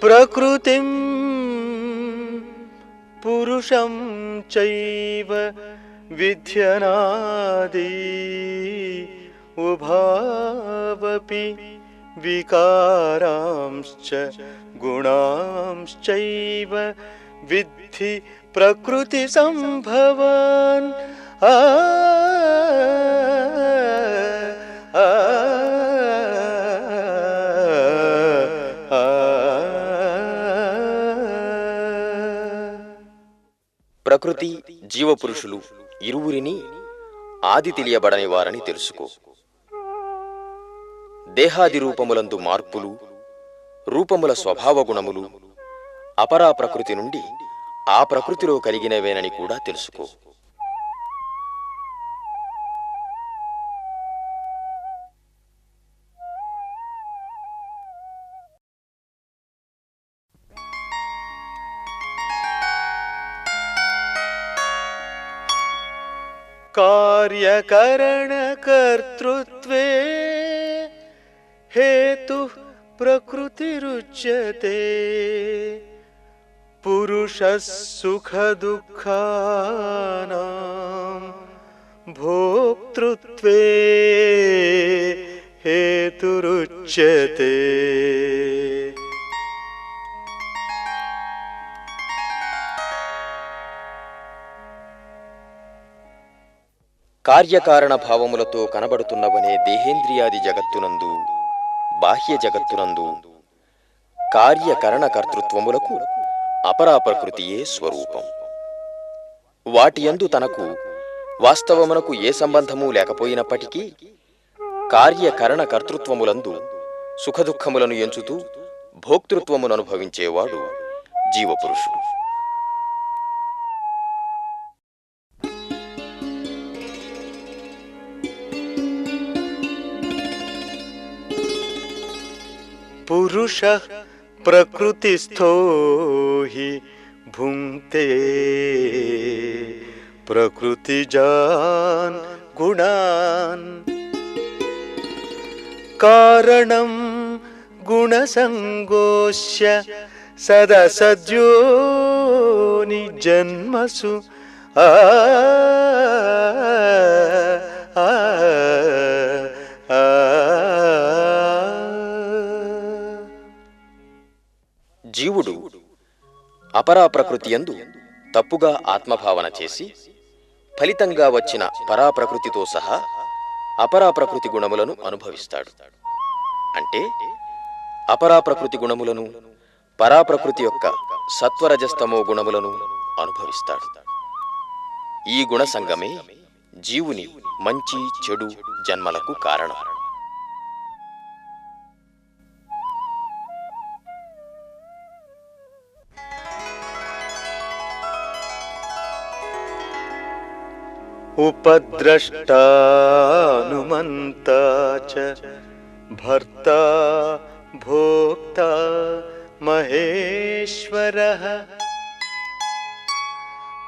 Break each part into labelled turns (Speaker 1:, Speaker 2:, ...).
Speaker 1: ప్రకృతిం పురుషం చైవ విద్యనాది ఉభావపి వికారాంశ్చ గుణాంశ్చైవ విద్ధి ప్రకృతి సంభవాన్.
Speaker 2: ప్రకృతి జీవపురుషులు ఇరువురిని ఆది తెలియబడని వారని తెలుసుకో. దేహాది రూపములందు మార్పులు, రూపముల స్వభావ గుణములు అపరా ప్రకృతి నుండి ఆ ప్రకృతిలో కలిగినవేనని కూడా తెలుసుకో.
Speaker 1: కార్యకరణ కర్తృత్వే హేతుః ప్రకృతిరుచ్యతే. పురుషः సుఖ దుఃఖానాం భోక్తృత్వే హేతురుచ్యతే.
Speaker 2: కార్యకారణ భావములతో కనబడుతున్నవనే దేహేంద్రియాది జగత్తునందు, బాహ్య జగత్తునందు కార్యకరణ కర్తృత్వములకు అపరా ప్రకృతియే స్వరూపం. వాటియందు తనకు వాస్తవమునకు ఏ సంబంధము లేకపోయినప్పటికీ కార్యకరణ కర్తృత్వములందు సుఖదుఖములను ఎంచుతూ భోక్తృత్వమును అనుభవించేవాడు జీవపురుషుడు.
Speaker 1: పురుషః ప్రకృతిస్థో హి భుంక్తే ప్రకృతిజాన్ గుణాన్. కారణం గుణసంగోస్య సదసద్యోని జన్మసు.
Speaker 2: జీవుడు అపరా ప్రకృతియందు తప్పుగా ఆత్మభావన చేసి ఫలితంగా వచ్చిన పరాప్రకృతితో సహా అపరాప్రకృతి గుణములను అనుభవిస్తాడు. అంటే అపరాప్రకృతి గుణములను, పరాప్రకృతి యొక్క సత్వరజస్తమో గుణములను అనుభవిస్తాడు. ఈ గుణ సంగమే జీవుని మంచి చెడు జన్మలకు కారణం.
Speaker 1: ఉపద్రష్టానుమంతా చ భర్తా భోక్తా మహేశ్వరః.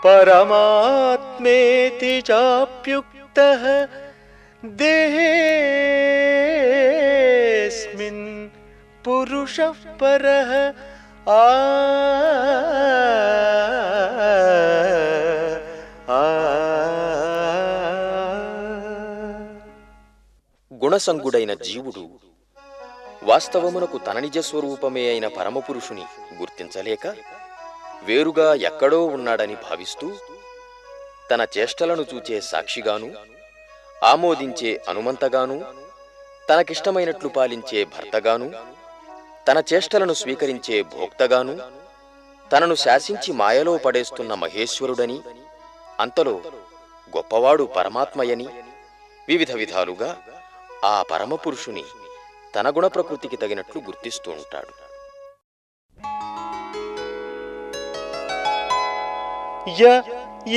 Speaker 1: పరమాత్మేతి చాప్యుక్తః దేహేస్మిన్ పురుషః పరః.
Speaker 2: గుణసంగుడైన జీవుడు వాస్తవమునకు తన నిజస్వరూపమే అయిన పరమపురుషుని గుర్తించలేక వేరుగా ఎక్కడో ఉన్నాడని భావిస్తూ తన చేష్టలను చూచే సాక్షిగాను, ఆమోదించే అనుమంతగాను, తనకిష్టమైనట్లు పాలించే భర్తగాను, తన చేష్టలను స్వీకరించే భోక్తగాను, తనను శాసించి మాయలో పడేస్తున్న మహేశ్వరుడని, అంతలో గొప్పవాడు పరమాత్మయని వివిధ విధాలుగా ఆ పరమపురుషుని తన గుణ ప్రకృతికి తగినట్లు గుర్తిస్తూ ఉంటాడు.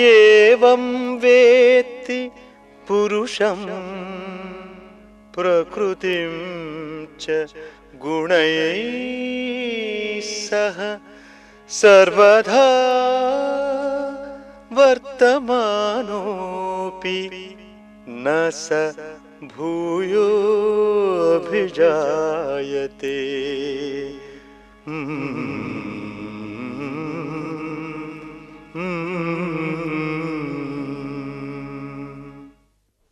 Speaker 1: ఏవం వేత్తి పురుషం ప్రకృతిం చ గుణైః సహ సర్వదా వర్తమానోపి న స भूयो अभिजायते।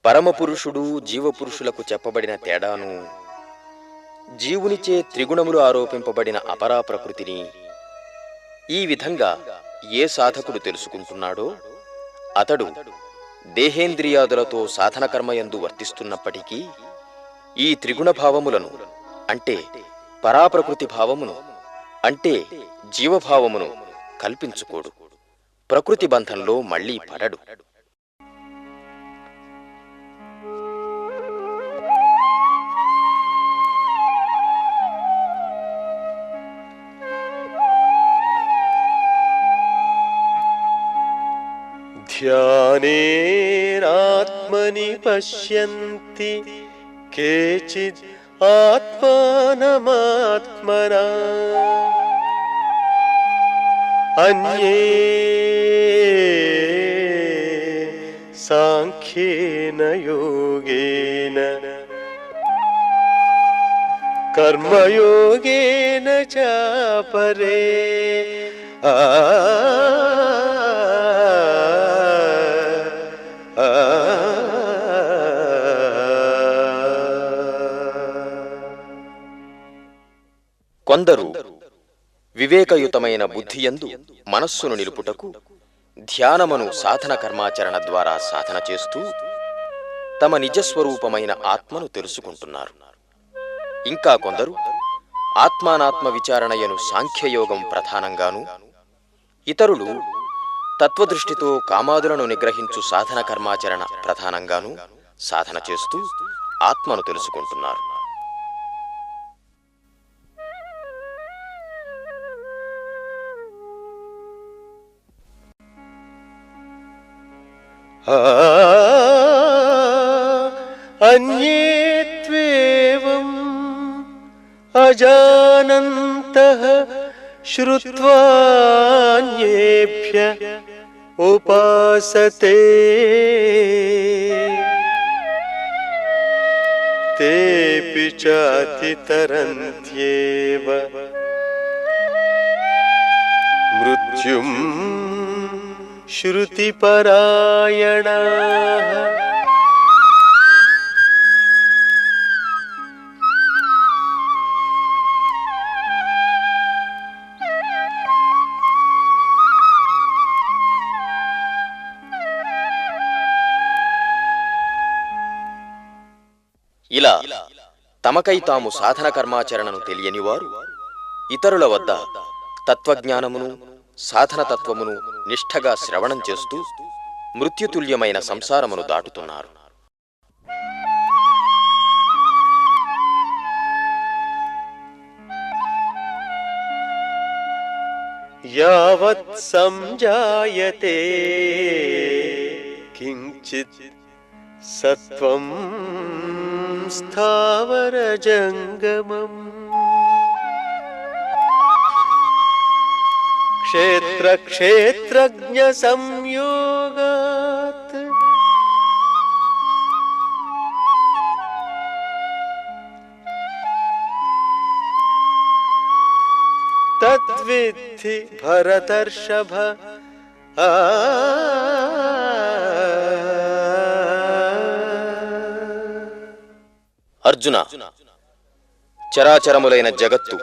Speaker 2: పరమపురుషుడు జీవపురుషులకు చెప్పబడిన తేడాను, జీవునిచే త్రిగుణములు ఆరోపింపబడిన అపరా ప్రకృతిని ఈ విధంగా ఏ సాధకుడు తెలుసుకుంటున్నాడో అతడు దేహేంద్రియాదులతో సాధన కర్మయందు వర్తిస్తున్నప్పటికీ ఈ త్రిగుణ భావములను అంటే పరాప్రకృతి భావమును అంటే జీవభావమును కల్పించుకోడు. ప్రకృతి బంధంలో మళ్లీ పడడు.
Speaker 1: ध्यानेनात्मनि पश्यन्ति केचिद् आत्मानमात्मना अन्ये सांख्येन योगेन कर्मयोगेन च परे
Speaker 2: కొందరు వివేకయుతమైన బుద్ధియందు మనస్సును నిలుపుటకు ధ్యానమును సాధన కర్మాచరణ ద్వారా సాధన చేస్తూ తమ నిజస్వరూపమైన ఆత్మను తెలుసుకుంటున్నారు. ఇంకా కొందరు ఆత్మానాత్మ విచారణయను సాంఖ్యయోగం ప్రధానంగాను, ఇతరులు తత్వదృష్టితో కామాదులను నిగ్రహించు సాధన కర్మాచరణ ప్రధానంగాను సాధన చేస్తూ ఆత్మను తెలుసుకుంటున్నారు.
Speaker 1: अन्ये त्वेवम् अजानन्तः श्रुत्वान्येभ्य उपासते तेऽपि चातितरन्त्येव मृत्युम् श्रुतिपरायणाः।
Speaker 2: ఇలా తమకై తాము సాధన కర్మాచరణను తెలియనివారు ఇతరుల వద్ద తత్వజ్ఞానమును సాధన తత్వమును నిష్ఠగా శ్రవణం చేస్తూ మృత్యుతుల్యమైన సంసారమును దాటుతున్నారు.
Speaker 1: యావత్ సంజాయతే కించిత్ సత్వం స్థావర జంగమం క్షేత్ర క్షేత్రజ్ఞ సంయోగాత్ తద్విద్ధి భరతర్షభ.
Speaker 2: అర్జున, చరాచరములైన జగత్తు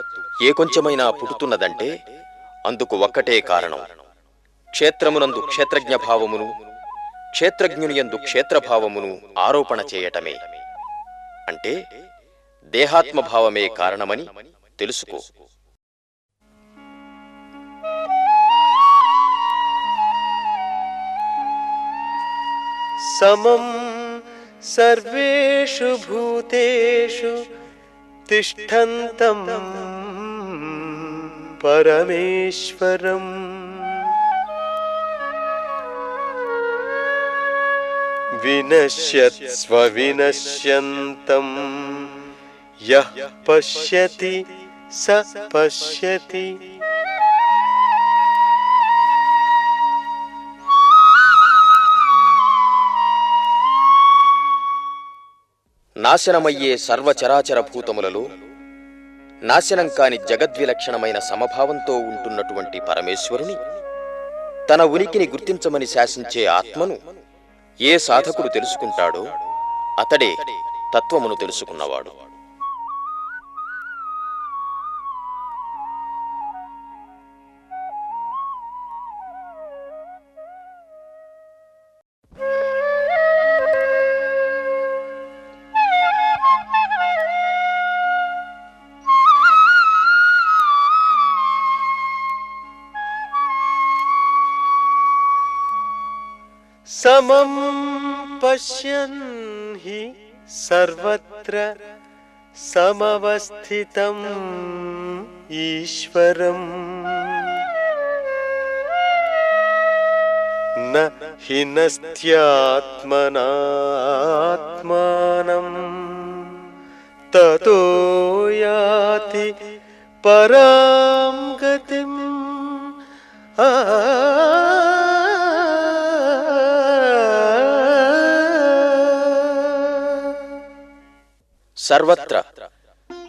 Speaker 2: ఏ కొంచెమైనా పుట్టుతున్నదంటే అందుకు ఒక్కటే కారణం. క్షేత్రమునందు క్షేత్రజ్ఞ భావమును క్షేత్రజ్ఞునియందు క్షేత్రభావమును ఆరోపణ చేయటమే. అంటే దేహాత్మభావమే కారణమని తెలుసుకో.
Speaker 1: సమం సర్వేషు భూతేషు తిష్టంతం పరమేశ్వరం వినశ్యత్స్వ వినశ్యంతం యః పశ్యతి స పశ్యతి.
Speaker 2: నాశనమయ్యే సర్వచరాచర భూతములలో నాశనం కాని జగద్విలక్షణమైన సమభావంతో ఉంటున్నటువంటి పరమేశ్వరుని, తన ఉనికిని గుర్తించమని శాసించే ఆత్మను ఏ సాధకుడు తెలుసుకుంటాడో అతడే తత్వమును తెలుసుకున్నవాడు.
Speaker 1: సమం పశ్యన్ హి సర్వత్ర సమవస్థితం ఈశ్వరం న హినస్త్యాత్మనాత్మానం తతో యాతి పరాం గతిం.
Speaker 2: సర్వత్ర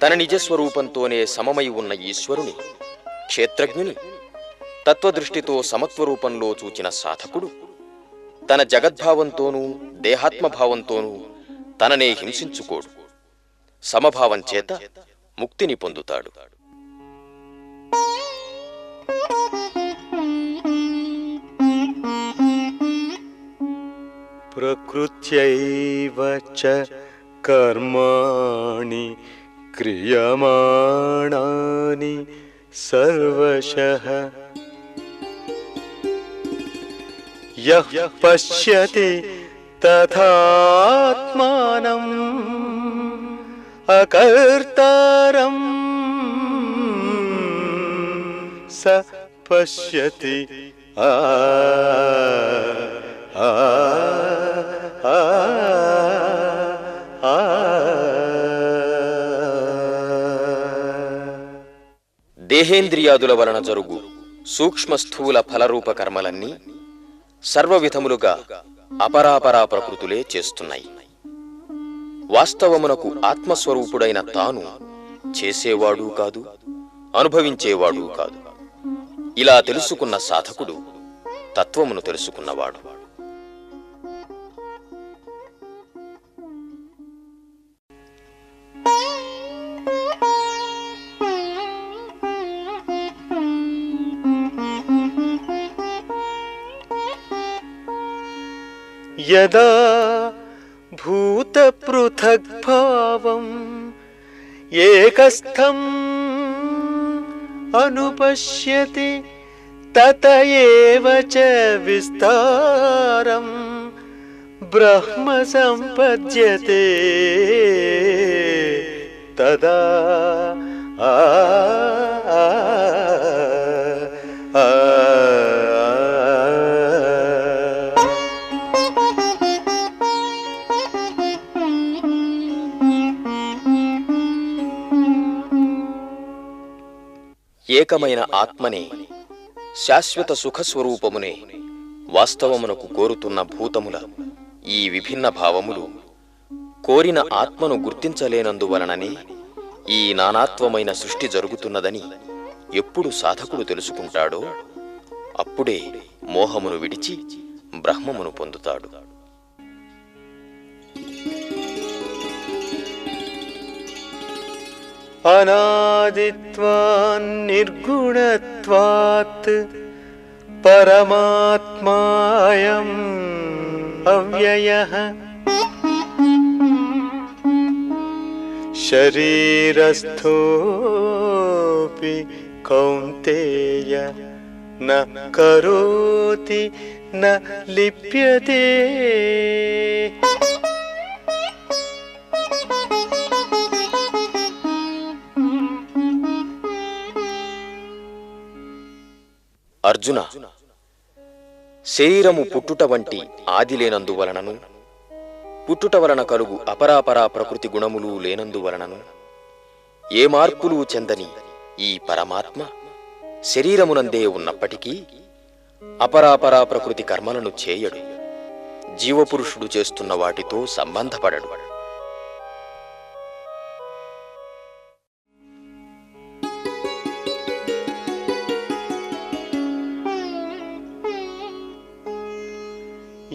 Speaker 2: తన నిజస్వరూపంతోనే సమమై ఉన్న ఈశ్వరుని, క్షేత్రజ్ఞుని తత్వదృష్టితో సమత్వరూపంలో చూచిన సాధకుడు తన జగద్భావంతోనూ దేహాత్మభావంతోనూ తననే హింసించుకోడు. సమభావం చేత ముక్తిని పొందుతాడు.
Speaker 1: ప్రకృత్యైవ చ కర్మాణి క్రియమాణాని సర్వశః యః పశ్యతి తథాత్మానం అకర్తారం స పశ్యతి.
Speaker 2: దేహేంద్రియాదుల వలన జరుగు సూక్ష్మ స్థూల ఫలరూప కర్మలన్నీ సర్వవిధములుగా అపరాపరా ప్రకృతులే చేస్తున్నాయి. వాస్తవమునకు ఆత్మస్వరూపుడైన తాను చేసేవాడూ కాదు, అనుభవించేవాడూ కాదు. ఇలా తెలుసుకున్న సాధకుడు తత్వమును తెలుసుకున్నవాడు.
Speaker 1: యదా భూతపృథగ్భావం ఏకస్థం అనుపశ్యతి తత ఏవ చ విస్తారం బ్రహ్మ సంపద్యతే తదా.
Speaker 2: ఏకమైన ఆత్మనే, శాశ్వత సుఖస్వరూపమునే వాస్తవమునకు కోరుతున్న భూతముల ఈ విభిన్న భావములు కోరిన ఆత్మను గుర్తించలేనందువలననే ఈ నానాత్వమైన సృష్టి జరుగుతున్నదని ఎప్పుడు సాధకుడు తెలుసుకుంటాడో అప్పుడే మోహమును విడిచి బ్రహ్మమును పొందుతాడు.
Speaker 1: అనాదిత్వాన్ నిర్గుణత్వాత్ పరమాత్మాయం అవ్యయః శరీరస్థోపి కౌంతేయ న కరోతి న లిప్యతే.
Speaker 2: అర్జున, శరీరము పుట్టుట వంటి ఆది లేనందువలనను, పుట్టుట వలన కలుగు అపరాపరా ప్రకృతి గుణములు లేనందువలనను, ఏ మార్పులు చెందని ఈ పరమాత్మ శరీరమునందే ఉన్నప్పటికీ అపరాపరా ప్రకృతి కర్మలను చేయడు. జీవపురుషుడు చేస్తున్న వాటితో సంబంధపడడు.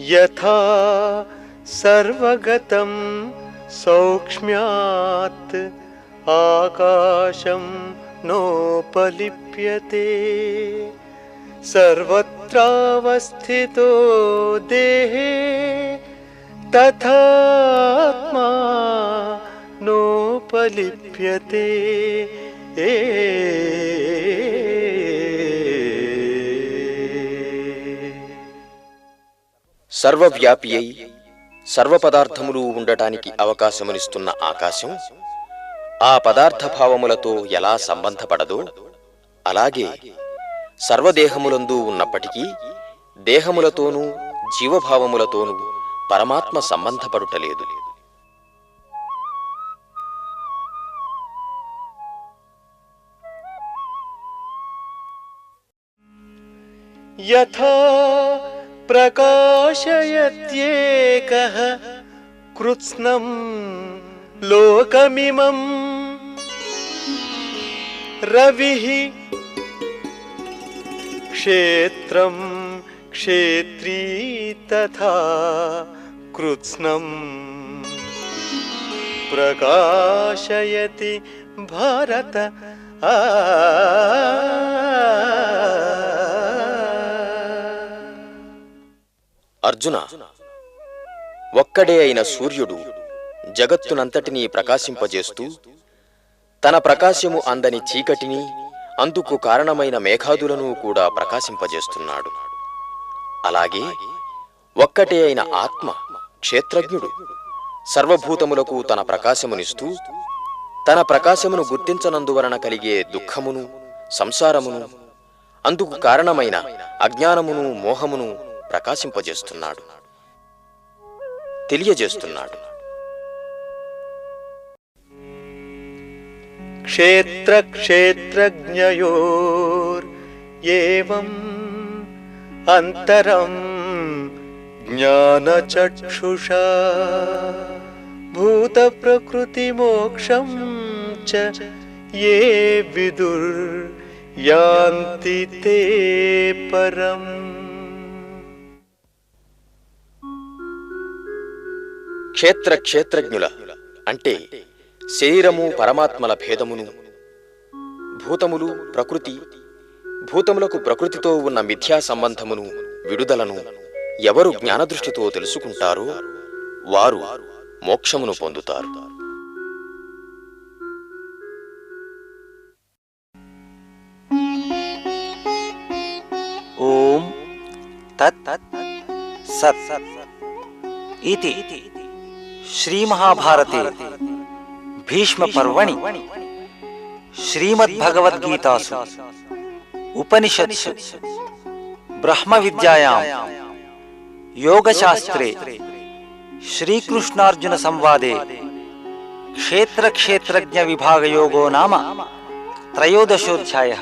Speaker 1: యథా సర్వగతం సౌక్ష్మ్యాత్ ఆకాశం నోపలిప్యతే సర్వత్రావస్థితో దేహే తథాత్మా నోపలిప్యతే.
Speaker 2: సర్వవ్యాపి అయి సర్వపదార్థములు ఉండటానికి అవకాశమునిస్తున్న ఆకాశం ఆ పదార్థ భావములతో ఎలా సంబంధపడదో అలాగే సర్వదేహములందు ఉన్నప్పటికీ దేహములతోనూ జీవభావములతోనూ పరమాత్మ సంబంధపడుటలేదు.
Speaker 1: యథా ప్రకాశయత్యేకః కృత్స్నం లోకమిమం రవిః క్షేత్రం క్షేత్రీ తథా కృత్స్నం ప్రకాశయతి భారత.
Speaker 2: అర్జున, ఒక్కడే అయిన సూర్యుడు జగత్తునంతటినీ ప్రకాశింపజేస్తూ తన ప్రకాశము అందని చీకటిని అందుకు కారణమైన మేఘాదులను కూడా ప్రకాశింపజేస్తున్నాడు. అలాగే ఒక్కటే అయిన ఆత్మ క్షేత్రజ్ఞుడు సర్వభూతములకు తన ప్రకాశమునిస్తూ తన ప్రకాశమును గుర్తించనందువలన కలిగే దుఃఖమును సంసారమును అందుకు కారణమైన అజ్ఞానమును మోహమును ప్రకాశింపజేస్తున్నాడు, తెలియజేస్తున్నాడు.
Speaker 1: క్షేత్ర క్షేత్రజ్ఞయోర్ ఏవం అంతరం జ్ఞానచక్షుషా భూత ప్రకృతి మోక్షం చ యే విదుర్ యాంతి తే పరం.
Speaker 2: క్షేత్ర క్షేత్రజ్ఞుల అంటే శరీరము పరమాత్మల భేదమును, భూతములు ప్రకృతి, భూతములకు ప్రకృతితో ఉన్న మిథ్యా సంబంధమును విడుదలను ఎవరు జ్ఞానదృష్టితో తెలుసుకుంటారో వారు మోక్షమును పొందుతారు.
Speaker 3: ఓం తత్ సత్ ఇతి శ్రీ మహాభారతే భీష్మ పర్వణి శ్రీమద్భగవద్గీతాసు ఉపనిషత్సు బ్రహ్మ విద్యాయాం యోగశాస్త్రే శ్రీకృష్ణార్జున సంవాదే క్షేత్ర క్షేత్రజ్ఞ విభాగయోగో నామ త్రయోదశోధ్యాయః.